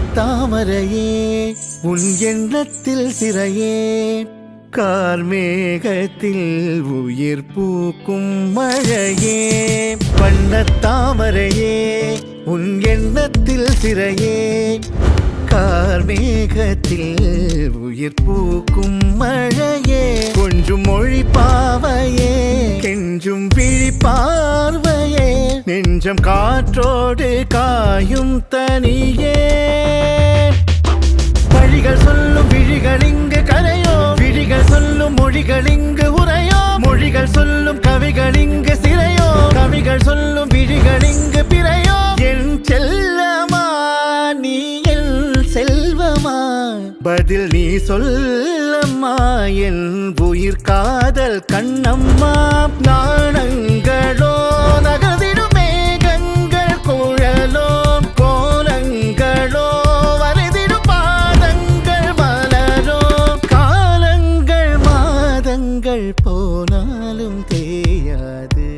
வண்ணத்தாமரையே உன் எண்ணத்தில் சிறையே கார்மேகத்தில் உயிர் பூக்கும் மழையே வண்ணத்தாமரையே உன் எண்ணத்தில் சிறையே கார்மேகத்தில் உயிர் பூக்கும் மழையே கொஞ்சம் மொழி பாவையே கெஞ்சும் விழி பார்வையே நெஞ்சம் காற்றோடு காயும் தனியே வழிகள் சொல்லும் விழிகள் இங்கு கரையோ விழிகள் சொல்லும் மொழிகள் இங்கு உரையோ மொழிகள் சொல்லும் கவிகள் இங்கு சிறையோ கவிகள் சொல்லும் விழிகள் இங்கு பிறையோ என் செல்லமா நீ என் செல்வமா பதில் நீ சொல்லம்மா என் உயிர் காதல் கண்ணம்மா நாணங்களோ நகர்ந்திடும் மேகங்கள் குழலோ கோலங்களோ வரைதிடும் பாதங்கள் மலரோ காலங்கள் மாதங்கள் போனாலும் தேயாது